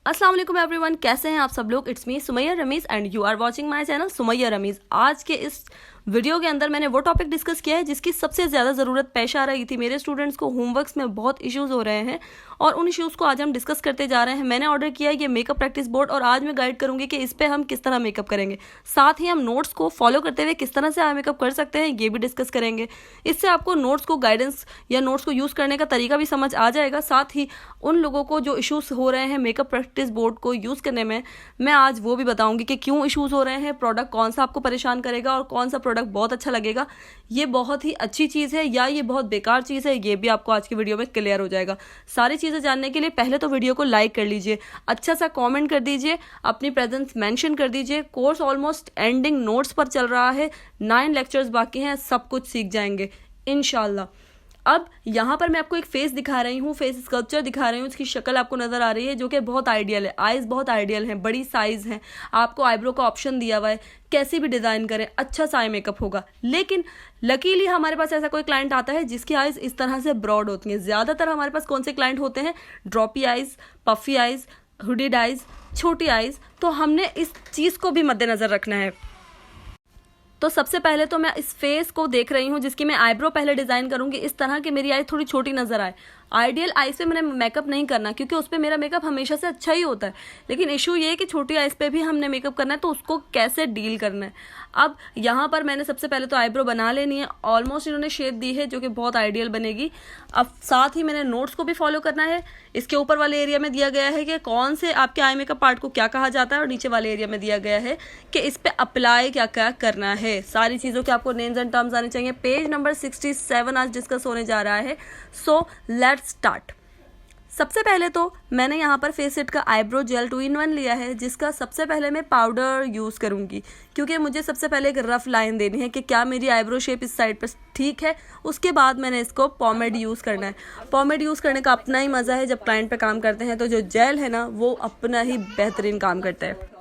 अस्सलाम वालेकुम एवरीवन, कैसे हैं आप सब लोग। It's me Sumaiya Ramiz and you are watching my channel Sumaiya Ramiz. आज के इस वीडियो के अंदर मैंने वो टॉपिक डिस्कस किया है जिसकी सबसे ज़्यादा ज़रूरत पेश आ रही थी। मेरे स्टूडेंट्स को होमवर्क्स में बहुत इश्यूज़ हो रहे हैं और उन इश्यूज़ को आज हम डिस्कस करते जा रहे हैं। मैंने ऑर्डर किया है ये मेकअप प्रैक्टिस बोर्ड और आज मैं गाइड करूँगी कि इस पर हम किस तरह मेकअप करेंगे। साथ ही हम नोट्स को फॉलो करते हुए किस तरह से आई मेकअप कर सकते हैं ये भी डिस्कस करेंगे। इससे आपको नोट्स को गाइडेंस या नोट्स को यूज़ करने का तरीका भी समझ आ जाएगा। साथ ही उन लोगों को जो इश्यूज़ हो रहे हैं मेकअप प्रैक्टिस बोर्ड को यूज़ करने में, मैं आज वो भी बताऊंगी कि क्यों इश्यूज़ हो रहे हैं, प्रोडक्ट कौन सा आपको परेशान करेगा और कौन सा प्रोडक्ट बहुत अच्छा लगेगा, ये बहुत ही अच्छी चीज़ है या ये बहुत बेकार चीज़ है, ये भी आपको आज की वीडियो में क्लियर हो जाएगा। सारी चीज़ें जानने के लिए पहले तो वीडियो को लाइक कर लीजिए, अच्छा सा कमेंट कर दीजिए, अपनी प्रेजेंस मेंशन कर दीजिए। कोर्स ऑलमोस्ट एंडिंग नोट्स पर चल रहा है, 9 लेक्चर्स बाकी हैं, सब कुछ सीख जाएंगे इंशाल्लाह। अब यहाँ पर मैं आपको एक फेस दिखा रही हूँ, फेस स्कल्पचर दिखा रही हूँ। इसकी शक्ल आपको नजर आ रही है जो कि बहुत आइडियल है। आइज़ बहुत आइडियल हैं, बड़ी साइज़ हैं। आपको आईब्रो का ऑप्शन दिया हुआ है, कैसी भी डिज़ाइन करें अच्छा सा आई मेकअप होगा। लेकिन लकीली हमारे पास ऐसा कोई क्लाइंट आता है जिसकी आइज़ इस तरह से ब्रॉड होती हैं। ज़्यादातर हमारे पास कौन से क्लाइंट होते हैं, droopy eyes, puffy eyes, hooded eyes, छोटी आइज़। तो हमने इस चीज़ को भी मद्देनज़र रखना है। तो सबसे पहले तो मैं इस फेस को देख रही हूँ जिसकी मैं आईब्रो पहले डिज़ाइन करूँगी इस तरह कि मेरी आई थोड़ी छोटी नज़र आए। आइडियल आइज़ पे मैंने मेकअप नहीं करना क्योंकि उस पर मेरा मेकअप हमेशा से अच्छा ही होता है। लेकिन इशू ये है कि छोटी आइज़ पे भी हमने मेकअप करना है, तो उसको कैसे डील करना है। अब यहाँ पर मैंने सबसे पहले तो आईब्रो बना लेनी है। ऑलमोस्ट इन्होंने शेप दी है जो कि बहुत आइडियल बनेगी। अब साथ ही मैंने नोट्स को भी फॉलो करना है। इसके ऊपर वाले एरिया में दिया गया है कि कौन से आपके आई मेकअप पार्ट को क्या कहा जाता है और नीचे वाले एरिया में दिया गया है कि इस पर अप्लाई क्या क्या करना है। सारी चीज़ों के आपको नेम्स एंड टर्म्स आने चाहिए। पेज नंबर 67 आज डिस्कस होने जा रहा है। So let's start. सबसे पहले तो मैंने यहाँ पर फेसिट का आईब्रो जेल 2-in-1 लिया है जिसका सबसे पहले मैं पाउडर यूज़ करूँगी क्योंकि मुझे सबसे पहले एक रफ लाइन देनी है कि क्या मेरी आईब्रो शेप इस साइड पर ठीक है। उसके बाद मैंने इसको पॉमेड यूज़ करना है। पॉमेड यूज़ करने का अपना ही मज़ा है। जब क्लाइंट पे काम करते हैं तो जो जेल है ना वो अपना ही बेहतरीन काम करता है।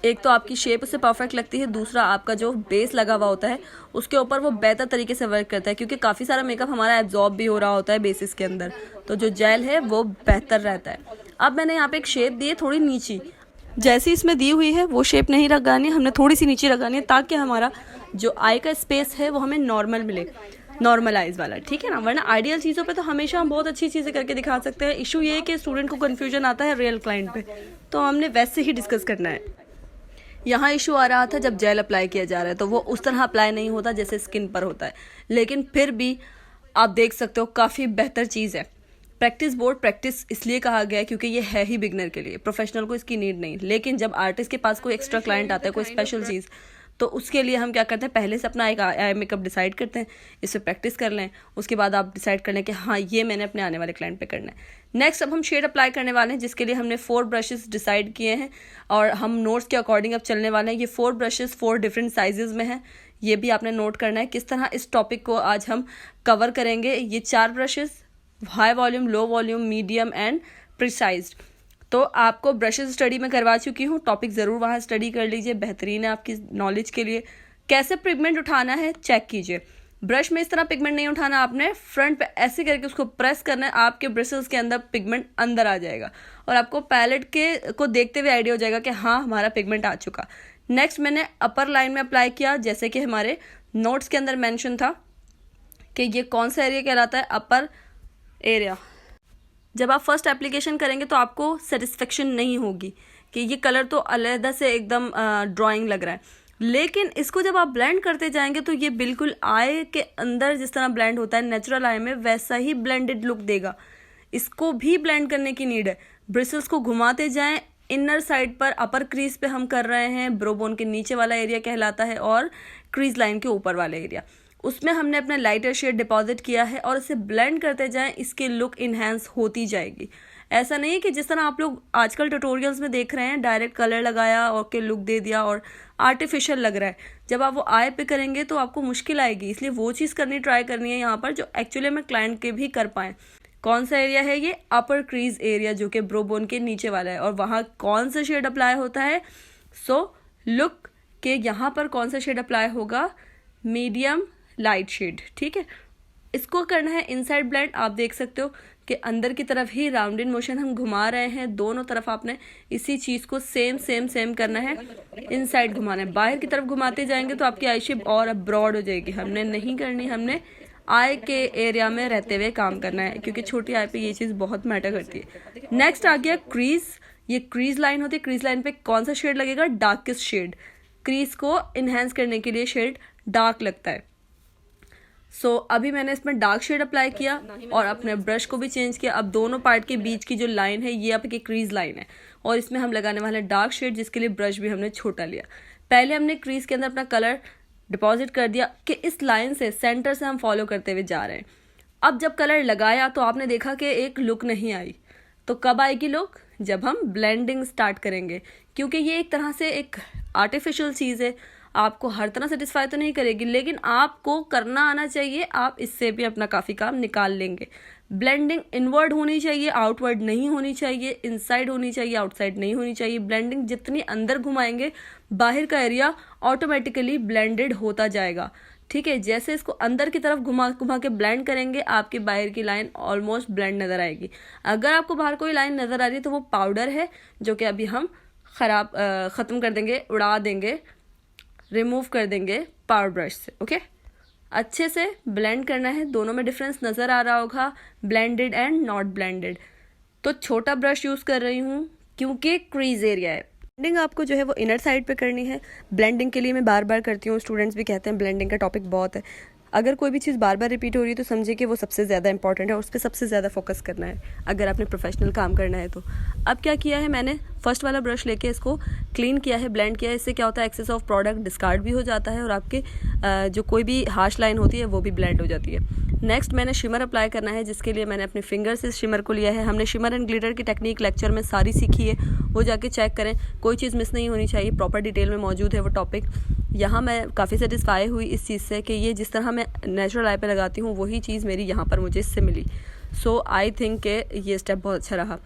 एक तो आपकी शेप उससे परफेक्ट लगती है, दूसरा आपका जो बेस लगा हुआ होता है उसके ऊपर वो बेहतर तरीके से वर्क करता है क्योंकि काफ़ी सारा मेकअप हमारा एब्जॉर्ब भी हो रहा होता है बेसिस के अंदर, तो जो जेल है वो बेहतर रहता है। अब मैंने यहाँ पे एक शेप दी है थोड़ी नीची, जैसी इसमें दी हुई है वो शेप नहीं लगानी है, हमने थोड़ी सी नीचे लगानी है ताकि हमारा जो आई का स्पेस है वो हमें नॉर्मल मिले, नॉर्मल आइज वाला, ठीक है ना। वरना आइडियल चीज़ों पे तो हमेशा हम बहुत अच्छी चीज़ें करके दिखा सकते हैं। इशू ये है कि स्टूडेंट को कन्फ्यूजन आता है रियल क्लाइंट पे, तो हमने वैसे ही डिस्कस करना है। यहाँ इशू आ रहा था जब जेल अप्लाई किया जा रहा है तो वो उस तरह अप्लाई नहीं होता जैसे स्किन पर होता है, लेकिन फिर भी आप देख सकते हो काफ़ी बेहतर चीज़ है। प्रैक्टिस बोर्ड प्रैक्टिस इसलिए कहा गया है क्योंकि ये है ही बिगनर के लिए, प्रोफेशनल को इसकी नीड नहीं। लेकिन जब आर्टिस्ट के पास कोई एक्स्ट्रा क्लाइंट आता है, कोई स्पेशल चीज़, तो उसके लिए हम क्या करते हैं, पहले से अपना एक आई मेकअप डिसाइड करते हैं, इस पर प्रैक्टिस कर लें। उसके बाद आप डिसाइड कर लें कि हाँ ये मैंने अपने आने वाले क्लाइंट पे करना है। नेक्स्ट अब हम शेड अप्लाई करने वाले हैं जिसके लिए हमने 4 ब्रशेस डिसाइड किए हैं और हम नोट्स के अकॉर्डिंग अब चलने वाले हैं। ये 4 ब्रशेस 4 डिफरेंट साइजेस में हैं, ये भी आपने नोट करना है किस तरह इस टॉपिक को आज हम कवर करेंगे। ये 4 brushes, high volume, low volume, medium and precised. तो आपको ब्रशेस स्टडी में करवा चुकी हूँ, टॉपिक ज़रूर वहाँ स्टडी कर लीजिए, बेहतरीन है आपकी नॉलेज के लिए। कैसे पिगमेंट उठाना है चेक कीजिए। ब्रश में इस तरह पिगमेंट नहीं उठाना, आपने फ्रंट पे ऐसे करके उसको प्रेस करना है, आपके ब्रशेस के अंदर पिगमेंट अंदर आ जाएगा और आपको पैलेट के को देखते हुए आइडिया हो जाएगा कि हाँ हमारा पिगमेंट आ चुका। नेक्स्ट मैंने अपर लाइन में अप्लाई किया, जैसे कि हमारे नोट्स के अंदर मैंशन था कि ये कौन सा एरिया कहलाता है, अपर एरिया। जब आप फर्स्ट एप्लीकेशन करेंगे तो आपको सेटिस्फेक्शन नहीं होगी कि ये कलर तो अलग से एकदम ड्राइंग लग रहा है, लेकिन इसको जब आप ब्लेंड करते जाएंगे तो ये बिल्कुल आई के अंदर जिस तरह ब्लेंड होता है नेचुरल आई में वैसा ही ब्लेंडेड लुक देगा। इसको भी ब्लेंड करने की नीड है। ब्रिसल्स को घुमाते जाएं, इनर साइड पर अपर क्रीज पे हम कर रहे हैं, ब्रोबोन के नीचे वाला एरिया कहलाता है और क्रीज लाइन के ऊपर वाला एरिया, उसमें हमने अपना लाइटर शेड डिपॉजिट किया है और इसे ब्लेंड करते जाएं, इसकी लुक इन्हेंस होती जाएगी। ऐसा नहीं है कि जिस तरह आप लोग आजकल ट्यूटोरियल्स में देख रहे हैं डायरेक्ट कलर लगाया और के लुक दे दिया और आर्टिफिशियल लग रहा है। जब आप वो आई पे करेंगे तो आपको मुश्किल आएगी, इसलिए वो चीज़ ट्राई करनी है यहाँ पर जो एक्चुअली में क्लाइंट के भी कर पाएँ। कौन सा एरिया है ये, अपर क्रीज एरिया जो कि ब्रोबोन के नीचे वाला है, और वहाँ कौन सा शेड अप्लाई होता है। सो लुक के यहाँ पर कौन सा शेड अप्लाई होगा, मीडियम लाइट शेड, ठीक है। इसको करना है इनसाइड ब्लेंड। आप देख सकते हो कि अंदर की तरफ ही राउंडेड मोशन हम घुमा रहे हैं, दोनों तरफ आपने इसी चीज़ को सेम करना है, इनसाइड घुमाना है। बाहर की तरफ घुमाते जाएंगे तो आपकी आई शेप और ब्रॉड हो जाएगी। हमने नहीं करनी, हमने आई के एरिया में रहते हुए काम करना है, क्योंकि छोटी आई पे ये चीज़ बहुत मैटर करती है। नेक्स्ट आ गया क्रीज। ये क्रीज लाइन होती है। क्रीज लाइन पे कौन सा शेड लगेगा? Darkest shade. क्रीज को इन्हेंस करने के लिए शेड डार्क लगता है। सो अभी मैंने इसमें डार्क शेड अप्लाई किया और अपने ब्रश को भी चेंज किया। अब दोनों पार्ट के बीच की जो लाइन है ये आपकी क्रीज लाइन है और इसमें हम लगाने वाले डार्क शेड, जिसके लिए ब्रश भी हमने छोटा लिया। पहले हमने क्रीज के अंदर अपना कलर डिपॉजिट कर दिया कि इस लाइन से, सेंटर से हम फॉलो करते हुए जा रहे हैं। अब जब कलर लगाया तो आपने देखा कि एक लुक नहीं आई, तो कब आएगी लुक? जब हम ब्लेंडिंग स्टार्ट करेंगे, क्योंकि ये एक तरह से एक आर्टिफिशियल चीज़ है, आपको हर तरह सेटिस्फाई तो नहीं करेगी, लेकिन आपको करना आना चाहिए। आप इससे भी अपना काफ़ी काम निकाल लेंगे। ब्लेंडिंग इनवर्ड होनी चाहिए, आउटवर्ड नहीं होनी चाहिए, इनसाइड होनी चाहिए, आउटसाइड नहीं होनी चाहिए। ब्लेंडिंग जितनी अंदर घुमाएंगे, बाहर का एरिया ऑटोमेटिकली ब्लेंडेड होता जाएगा। ठीक है, जैसे इसको अंदर की तरफ घुमा के ब्लेंड करेंगे, आपकी बाहर की लाइन ऑलमोस्ट ब्लेंड नज़र आएगी। अगर आपको बाहर कोई लाइन नज़र आ रही है तो वो पाउडर है, जो कि अभी हम ख़त्म कर देंगे, उड़ा देंगे, रिमूव कर देंगे पावर ब्रश से। ओके, अच्छे से ब्लेंड करना है। दोनों में डिफरेंस नज़र आ रहा होगा, ब्लेंडेड एंड नॉट ब्लेंडेड। तो छोटा ब्रश यूज़ कर रही हूँ क्योंकि क्रीज एरिया है। ब्लेंडिंग आपको जो है वो इनर साइड पे करनी है। ब्लेंडिंग के लिए मैं बार बार करती हूँ, स्टूडेंट्स भी कहते हैं ब्लेंडिंग का टॉपिक बहुत है। अगर कोई भी चीज़ बार बार रिपीट हो रही है तो समझिए कि वो सबसे ज़्यादा इंपॉर्टेंट है और उस पर सबसे ज़्यादा फोकस करना है अगर आपने प्रोफेशनल काम करना है तो। अब क्या किया है, मैंने फर्स्ट वाला ब्रश लेके इसको क्लीन किया है, ब्लेंड किया है। इससे क्या होता है, एक्सेस ऑफ प्रोडक्ट डिस्कार्ड भी हो जाता है और आपके जो कोई भी हार्श लाइन होती है वो भी ब्लेंड हो जाती है। नेक्स्ट मैंने शिमर अप्लाई करना है, जिसके लिए मैंने अपने फिंगर से शिमर को लिया है। हमने शिमर एंड ग्लिटर की टेक्निक लेक्चर में सारी सीखी है, वो जाके चेक करें, कोई चीज़ मिस नहीं होनी चाहिए, प्रॉपर डिटेल में मौजूद है वो टॉपिक। यहाँ मैं काफ़ी सेटिस्फाई हुई इस चीज़ से कि ये जिस तरह मैं नेचुरल आई पे लगाती हूँ वही चीज़ मेरी यहाँ पर मुझे इससे मिली। सो आई थिंक कि ये स्टेप बहुत अच्छा रहा।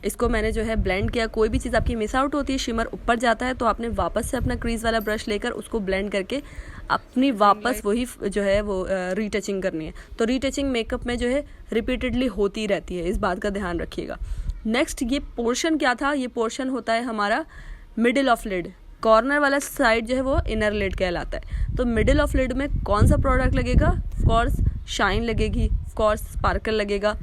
इसको मैंने जो है ब्लेंड किया। कोई भी चीज़ आपकी मिस आउट होती है, शिमर ऊपर जाता है, तो आपने वापस से अपना क्रीज वाला ब्रश लेकर उसको ब्लेंड करके अपनी वापस वही जो है वो रीटचिंग करनी है। तो रीटचिंग मेकअप में जो है रिपीटेडली होती रहती है, इस बात का ध्यान रखिएगा। नेक्स्ट ये पोर्शन क्या था, ये पोर्शन होता है हमारा मिडिल ऑफ लिड। कॉर्नर वाला साइड जो है वो इनर लिड कहलाता है। तो मिडिल ऑफ लिड में कौन सा प्रोडक्ट लगेगा? ऑफ कोर्स शाइन लगेगी, ऑफ कोर्स स्पार्कल लगेगा।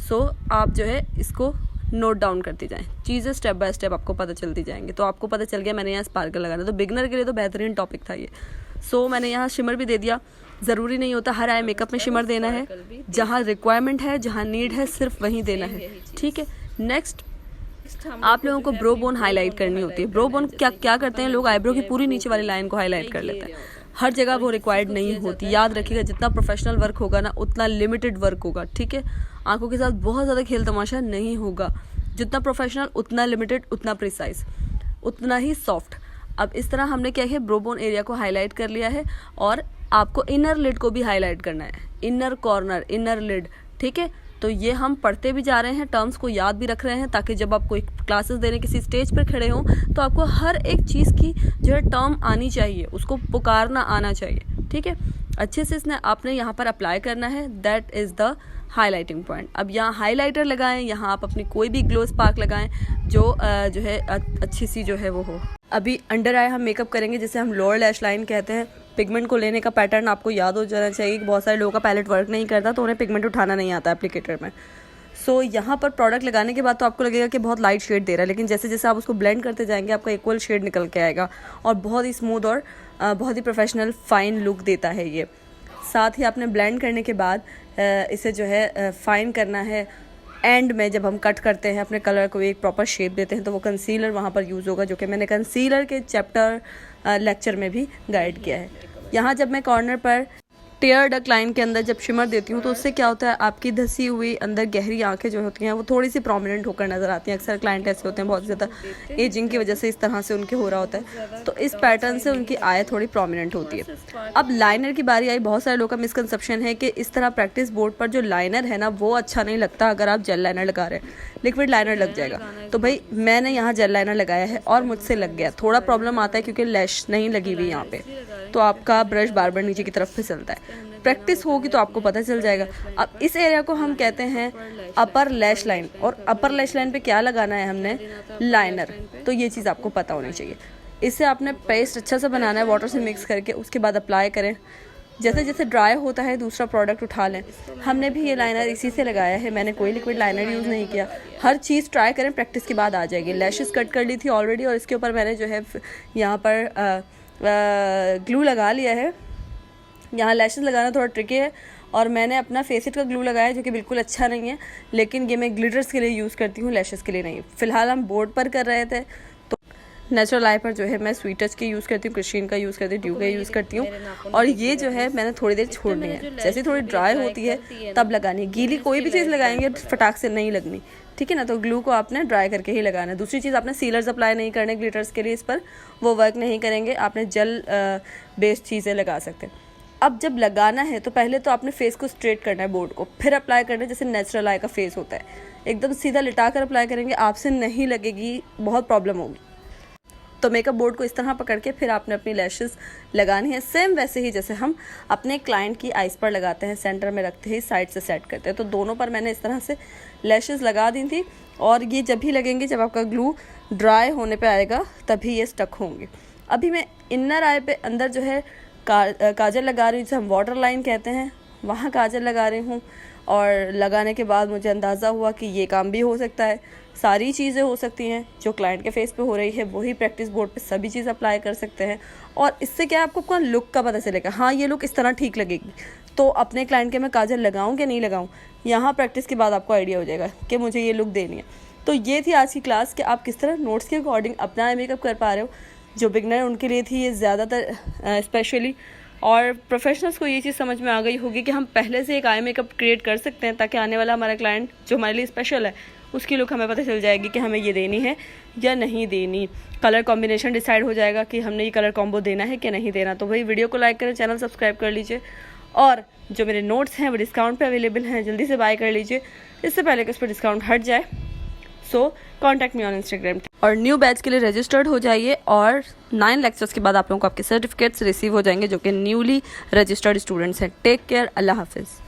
सो आप जो है इसको नोट डाउन करती जाएं, चीज़ें स्टेप बाय स्टेप आपको पता चलती जाएंगी। तो आपको पता चल गया मैंने यहाँ स्पार्कल लगाना, तो बिगनर के लिए तो बेहतरीन टॉपिक था ये। सो मैंने यहाँ शिमर भी दे दिया। ज़रूरी नहीं होता हर आई मेकअप में शिमर देना है, जहाँ रिक्वायरमेंट है, जहाँ नीड है, सिर्फ वहीं देना है। ठीक है, नेक्स्ट आप लोगों को ब्रो बोन हाईलाइट करनी होती है। ब्रो बोन क्या करते हैं लोग, आईब्रो की पूरी नीचे वाली लाइन को हाईलाइट कर लेते हैं। हर जगह वो रिक्वायर्ड नहीं होती, याद रखिएगा। जितना प्रोफेशनल वर्क होगा ना उतना लिमिटेड वर्क होगा। ठीक है, आंखों के साथ बहुत ज़्यादा खेल तमाशा नहीं होगा। जितना प्रोफेशनल उतना लिमिटेड, उतना प्रिसाइज, उतना ही सॉफ्ट। अब इस तरह हमने क्या है, ब्रो बोन एरिया को हाईलाइट कर लिया है और आपको इनर लिड को भी हाईलाइट करना है, इनर कॉर्नर, इनर लिड। ठीक है, तो ये हम पढ़ते भी जा रहे हैं, टर्म्स को याद भी रख रहे हैं, ताकि जब आप कोई क्लासेस देने किसी स्टेज पर खड़े हों तो आपको हर एक चीज़ की जो है टर्म आनी चाहिए, उसको पुकारना आना चाहिए। ठीक है, अच्छे से इसने आपने यहाँ पर अप्लाई करना है। That is the highlighting point. अब यहाँ हाईलाइटर लगाएं, यहाँ आप अपनी कोई भी ग्लो स्पार्क लगाएं जो है अच्छी सी जो है वो हो। अभी अंडर आई हम मेकअप करेंगे, जिसे हम लोअर लैश लाइन कहते हैं। पिगमेंट को लेने का पैटर्न आपको याद हो जाना चाहिए कि बहुत सारे लोगों का पैलेट वर्क नहीं करता, तो उन्हें पिगमेंट उठाना नहीं आता एप्लीकेटर में। सो यहाँ पर प्रोडक्ट लगाने के बाद तो आपको लगेगा कि बहुत लाइट शेड दे रहा है, लेकिन जैसे जैसे आप उसको ब्लेंड करते जाएंगे आपका इक्वल शेड निकल के आएगा और बहुत ही स्मूथ और बहुत ही प्रोफेशनल फाइन लुक देता है ये। साथ ही आपने ब्लेंड करने के बाद इसे जो है फाइन करना है। एंड में जब हम कट करते हैं अपने कलर को एक प्रॉपर शेप देते हैं, तो वो कंसीलर वहाँ पर यूज़ होगा, जो कि मैंने कंसीलर के चैप्टर लेक्चर में भी गाइड किया है। यहाँ जब मैं कॉर्नर पर टेयर डक लाइन के अंदर जब शिमर देती हूँ तो उससे क्या होता है, आपकी धसी हुई अंदर गहरी आंखें जो होती हैं वो थोड़ी सी प्रोमिनेंट होकर नज़र आती हैं। अक्सर क्लाइंट ऐसे होते हैं बहुत ज़्यादा एजिंग की वजह से इस तरह से उनके हो रहा होता है, तो इस पैटर्न से उनकी आय थोड़ी प्रोमिनेंट होती है। अब लाइनर की बारी आई। बहुत सारे लोगों का मिसकंसेप्शन है कि इस तरह प्रैक्टिस बोर्ड पर जो लाइनर है ना वो अच्छा नहीं लगता अगर आप जेल लाइनर लगा रहे हैं, लिक्विड लाइनर लग जाएगा। तो भाई मैंने यहाँ जेल लाइनर लगाया है और मुझसे लग गया। थोड़ा प्रॉब्लम आता है क्योंकि लैश नहीं लगी हुई यहाँ पे, तो आपका ब्रश बार बार नीचे की तरफ फिसलता है। प्रैक्टिस होगी तो आपको पता चल जाएगा। अब इस एरिया को हम कहते हैं अपर लैश लाइन, और अपर लैश लाइन पे क्या लगाना है हमने, लाइनर। तो ये चीज़ आपको पता होनी चाहिए। इससे आपने पेस्ट अच्छा सा बनाना है वाटर से मिक्स करके, उसके बाद अप्लाई करें। जैसे जैसे ड्राई होता है दूसरा प्रोडक्ट उठा लें। हमने भी ये लाइनर इसी से लगाया है, मैंने कोई लिक्विड लाइनर यूज़ नहीं किया। हर चीज़ ट्राई करें, प्रैक्टिस के बाद आ जाएगी। लैशेस कट कर ली थी ऑलरेडी, और इसके ऊपर मैंने जो है यहाँ पर ग्लू लगा लिया है। यहाँ लैशेस लगाना थोड़ा ट्रिकी है, और मैंने अपना फेसिट का ग्लू लगाया जो कि बिल्कुल अच्छा नहीं है, लेकिन ये मैं ग्लिटर्स के लिए यूज़ करती हूँ, लैशेस के लिए नहीं। फ़िलहाल हम बोर्ड पर कर रहे थे, तो नेचुरल आई पर जो है मैं स्वीट टच के यूज़ करती हूँ, क्रिस्टीन का यूज़ करती हूँ, ड्यू का यूज़ करती हूँ। और ये जो है मैंने थोड़ी देर छोड़नी है, जैसे थोड़ी ड्राई होती है तब लगानी है। गीली कोई भी चीज़ लगाएंगे फटाक से नहीं लगनी, ठीक है ना। तो ग्लू को आपने ड्राई करके ही लगाना है। दूसरी चीज़, आपने सीलर्स अप्लाई नहीं करने ग्लिटर्स के लिए, इस पर वो वर्क नहीं करेंगे। आपने जेल बेस्ड चीज़ें लगा सकते हैं। अब जब लगाना है तो पहले तो आपने फेस को स्ट्रेट करना है बोर्ड को, फिर अप्लाई करना है जैसे नेचुरल आई का फेस होता है। एकदम सीधा लिटा कर अप्लाई करेंगे, आपसे नहीं लगेगी, बहुत प्रॉब्लम होगी। तो मेकअप बोर्ड को इस तरह पकड़ के फिर आपने अपनी लैशेस लगानी है, सेम वैसे ही जैसे हम अपने क्लाइंट की आइज़ पर लगाते हैं, सेंटर में रखते ही साइड से सेट करते हैं। तो दोनों पर मैंने इस तरह से लैशेस लगा दी थी, और ये जब भी लगेंगे जब आपका ग्लू ड्राई होने पे आएगा तभी ये स्टक होंगे। अभी मैं इनर आई पे अंदर जो है काजल लगा रही हूँ, जिसे हम वाटर लाइन कहते हैं, वहाँ काजल लगा रही हूँ। और लगाने के बाद मुझे अंदाज़ा हुआ कि ये काम भी हो सकता है, सारी चीज़ें हो सकती हैं जो क्लाइंट के फेस पे हो रही है वही प्रैक्टिस बोर्ड पे सभी चीज़ अप्लाई कर सकते हैं। और इससे क्या आपको अपना लुक का पता चलेगा, हाँ ये लुक इस तरह ठीक लगेगी, तो अपने क्लाइंट के मैं काजल लगाऊँ कि नहीं लगाऊँ, यहाँ प्रैक्टिस के बाद आपको आइडिया हो जाएगा कि मुझे ये लुक देनी है। तो ये थी आज की क्लास कि आप किस तरह नोट्स के अकॉर्डिंग अपना मेकअप कर पा रहे हो। जो बिगनर उनके लिए थी ये ज़्यादातर स्पेशली, और प्रोफेशनल्स को ये चीज़ समझ में आ गई होगी कि हम पहले से एक आई मेकअप क्रिएट कर सकते हैं, ताकि आने वाला हमारा क्लाइंट जो हमारे लिए स्पेशल है उसकी लुक हमें पता चल जाएगी कि हमें ये देनी है या नहीं देनी। कलर कॉम्बिनेशन डिसाइड हो जाएगा कि हमने ये कलर कॉम्बो देना है कि नहीं देना। तो भाई वीडियो को लाइक करें, चैनल सब्सक्राइब कर लीजिए, और जो मेरे नोट्स हैं वो डिस्काउंट पे अवेलेबल हैं, जल्दी से बाय कर लीजिए इससे पहले कि उस पर डिस्काउंट हट जाए। सो कॉन्टैक्ट मी ऑन इंस्टाग्राम। और न्यू बैच के लिए रजिस्टर्ड हो जाइए, और 9 लेक्चर्स के बाद आप लोगों को आपके सर्टिफिकेट्स रिसीव हो जाएंगे जो कि न्यूली रजिस्टर्ड स्टूडेंट्स हैं। टेक केयर, अल्लाह हाफिज़।